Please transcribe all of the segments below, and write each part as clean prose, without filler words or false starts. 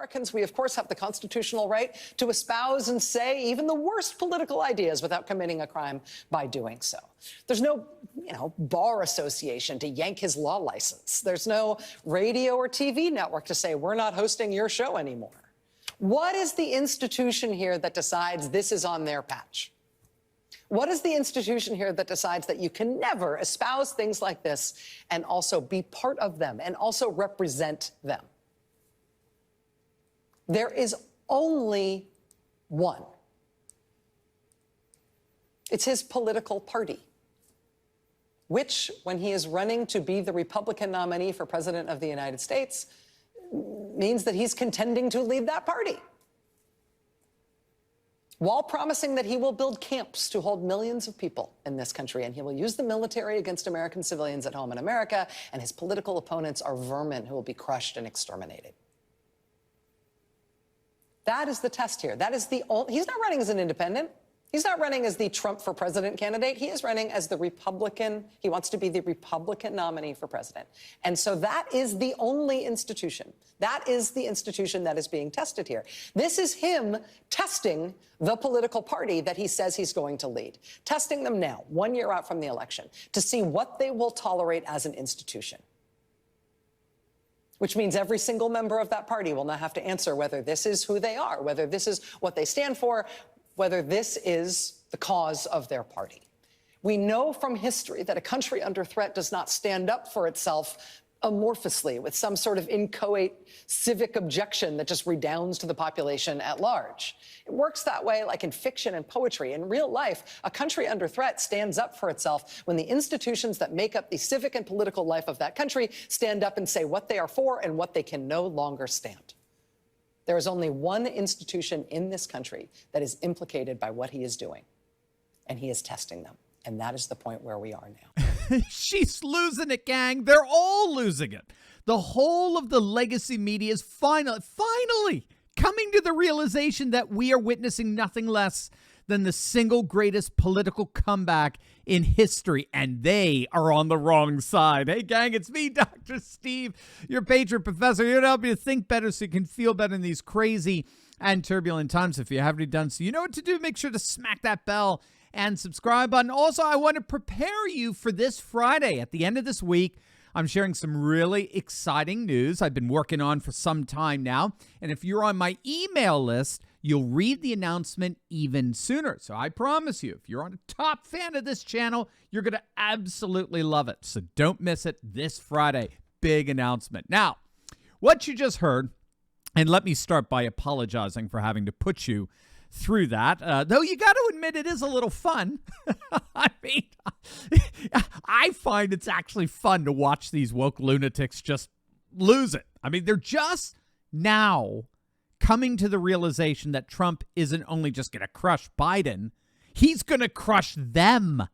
Americans, we of course have the constitutional right to espouse and say even the worst political ideas without committing a crime by doing so. There's no, bar association to yank his law license. There's no radio or TV network to say, we're not hosting your show anymore. What is the institution here that decides this is on their patch? What is the institution here that decides that you can never espouse things like this and also be part of them and also represent them? There is only one. It's his political party, which, when he is running to be the Republican nominee for president of the United States, means that he's contending to lead that party, while promising that he will build camps to hold millions of people in this country, and he will use the military against American civilians at home in America, and his political opponents are vermin who will be crushed and exterminated. That is the test here. That is the only... He's not running as an independent. He's not running as the Trump for president candidate. He is running as the Republican. He wants to be the Republican nominee for president. And so that is the only institution. That is the institution that is being tested here. This is him testing the political party that he says he's going to lead, testing them now, 1 year out from the election, to see what they will tolerate as an institution. Which means every single member of that party will now have to answer whether this is who they are, whether this is what they stand for, whether this is the cause of their party. We know from history that a country under threat does not stand up for itself amorphously with some sort of inchoate civic objection that just redounds to the population at large. It works that way like in fiction and poetry. In real life, a country under threat stands up for itself when the institutions that make up the civic and political life of that country stand up and say what they are for and what they can no longer stand. There is only one institution in this country that is implicated by what he is doing, and he is testing them. And that is the point where we are now. She's losing it, gang. They're all losing it. The whole of the legacy media is finally coming to the realization that we are witnessing nothing less than the single greatest political comeback in history, and they are on the wrong side. Hey, gang, it's me, Dr. Steve, your patron professor, here to help you think better so you can feel better in these crazy and turbulent times. If you haven't done so, you know what to do. Make sure to smack that bell and subscribe button. Also, I want to prepare you for this Friday. At the end of this week, I'm sharing some really exciting news I've been working on for some time now. And if you're on my email list, you'll read the announcement even sooner. So I promise you, if you're a top fan of this channel, you're going to absolutely love it. So don't miss it this Friday. Big announcement. Now, what you just heard, and let me start by apologizing for having to put you through that, though you got to admit it is a little fun. I mean, I find it's actually fun to watch these woke lunatics just lose it. I mean, they're just now coming to the realization that Trump isn't only just going to crush Biden, he's going to crush them.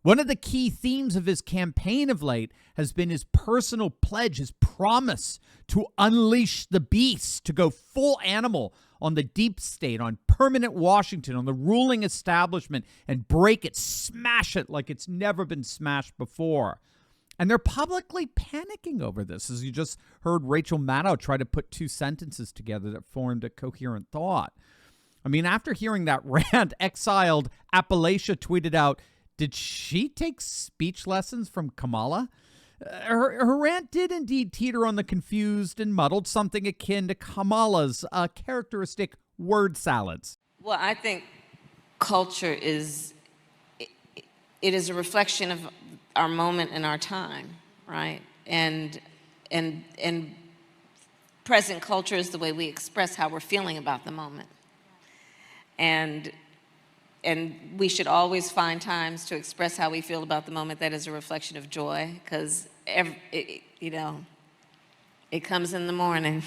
One of the key themes of his campaign of late has been his personal pledge, his promise to unleash the beast, to go full animal on the deep state, on permanent Washington, on the ruling establishment, and break it, smash it like it's never been smashed before. And they're publicly panicking over this, as you just heard Rachel Maddow try to put two sentences together that formed a coherent thought. I mean, after hearing that rant, exiled Appalachia tweeted out, did she take speech lessons from Kamala? Her rant did indeed teeter on the confused and muddled, something akin to Kamala's characteristic word salads. Well, I think culture is a reflection of our moment and our time, right? And present culture is the way we express how we're feeling about the moment. And we should always find times to express how we feel about the moment that is a reflection of joy, because it comes in the morning.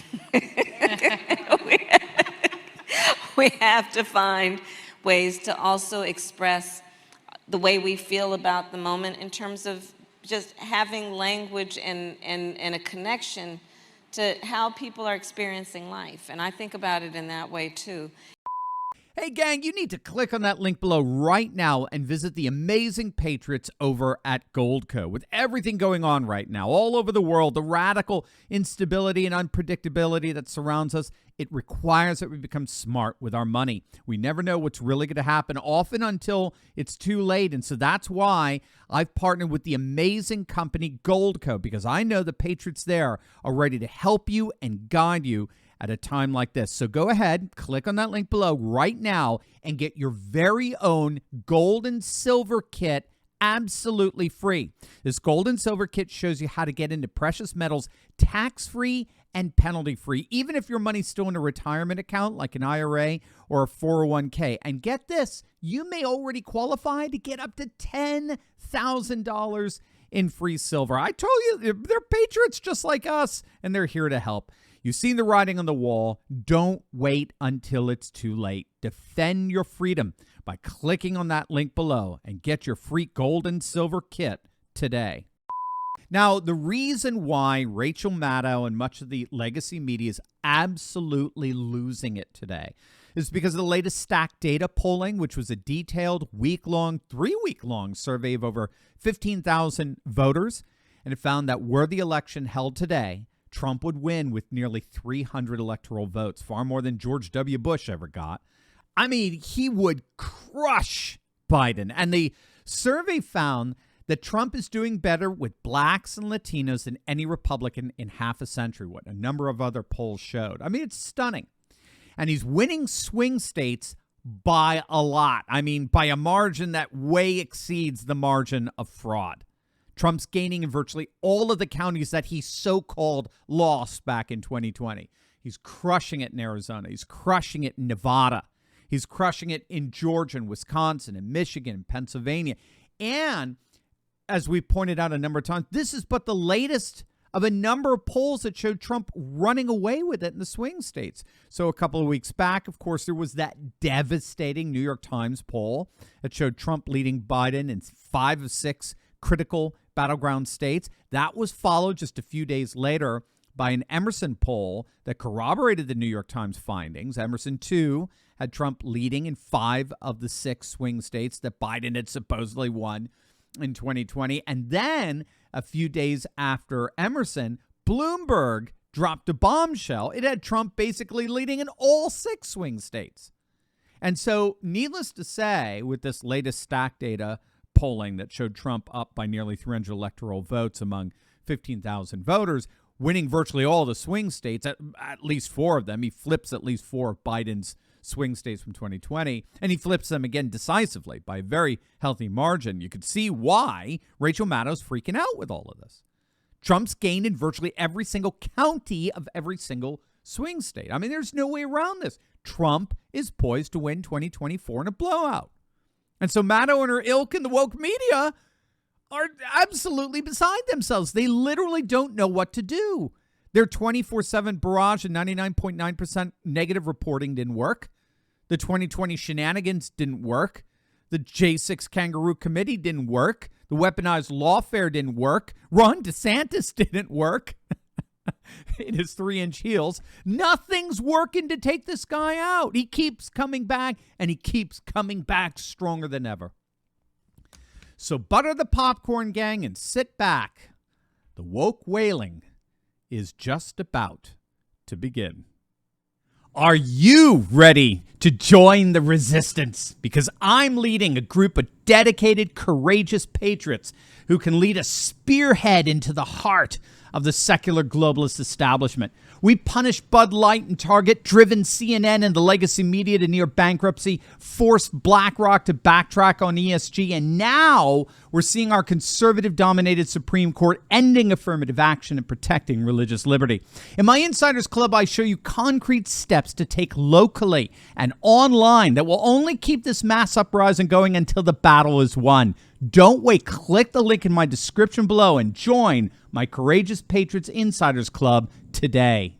we have to find ways to also express the way we feel about the moment in terms of just having language and a connection to how people are experiencing life. And I think about it in that way, too. Hey, gang, you need to click on that link below right now and visit the amazing patriots over at Goldco. With everything going on right now all over the world, the radical instability and unpredictability that surrounds us, it requires that we become smart with our money. We never know what's really going to happen, often until it's too late. And so that's why I've partnered with the amazing company Goldco, because I know the patriots there are ready to help you and guide you at a time like this. So go ahead, click on that link below right now and get your very own gold and silver kit absolutely free. This gold and silver kit shows you how to get into precious metals tax-free and penalty-free, even if your money's still in a retirement account like an IRA or a 401k. And get this, you may already qualify to get up to $10,000 in free silver. I told you, they're patriots just like us, and they're here to help. You've seen the writing on the wall. Don't wait until it's too late. Defend your freedom by clicking on that link below and get your free gold and silver kit today. Now, the reason why Rachel Maddow and much of the legacy media is absolutely losing it today is because of the latest stacked data polling, which was a detailed week-long, 3-week-long survey of over 15,000 voters. And it found that were the election held today, Trump would win with nearly 300 electoral votes, far more than George W. Bush ever got. I mean, he would crush Biden. And the survey found that Trump is doing better with blacks and Latinos than any Republican in half a century, what a number of other polls showed. I mean, it's stunning. And he's winning swing states by a lot. I mean, by a margin that way exceeds the margin of fraud. Trump's gaining in virtually all of the counties that he so-called lost back in 2020. He's crushing it in Arizona. He's crushing it in Nevada. He's crushing it in Georgia and Wisconsin and Michigan and Pennsylvania. And as we pointed out a number of times, this is but the latest of a number of polls that showed Trump running away with it in the swing states. So a couple of weeks back, of course, there was that devastating New York Times poll that showed Trump leading Biden in 5 of 6 critical battleground states. That was followed just a few days later by an Emerson poll that corroborated the New York Times findings. Emerson, too, had Trump leading in 5 of the 6 swing states that Biden had supposedly won in 2020. And then a few days after Emerson, Bloomberg dropped a bombshell. It had Trump basically leading in all 6 swing states. And so, needless to say, with this latest stack data polling that showed Trump up by nearly 300 electoral votes among 15,000 voters, winning virtually all the swing states, at least 4 of them. He flips at least 4 of Biden's swing states from 2020, and he flips them again decisively by a very healthy margin. You could see why Rachel Maddow's freaking out with all of this. Trump's gained in virtually every single county of every single swing state. I mean, there's no way around this. Trump is poised to win 2024 in a blowout. And so Maddow and her ilk in the woke media are absolutely beside themselves. They literally don't know what to do. Their 24/7 barrage and 99.9% negative reporting didn't work. The 2020 shenanigans didn't work. The J6 Kangaroo Committee didn't work. The weaponized lawfare didn't work. Ron DeSantis didn't work. In his 3-inch heels. Nothing's working to take this guy out. He keeps coming back, and he keeps coming back stronger than ever. So butter the popcorn, gang, and sit back. The woke wailing is just about to begin. Are you ready to join the resistance? Because I'm leading a group of dedicated, courageous patriots who can lead a spearhead into the heart of the secular globalist establishment. We punished Bud Light and Target, driven CNN and the legacy media to near bankruptcy, forced BlackRock to backtrack on ESG, and now we're seeing our conservative-dominated Supreme Court ending affirmative action and protecting religious liberty. In my Insiders Club, I show you concrete steps to take locally and online that will only keep this mass uprising going until the battle is won. Don't wait. Click the link in my description below and join my Courageous Patriots Insiders Club today.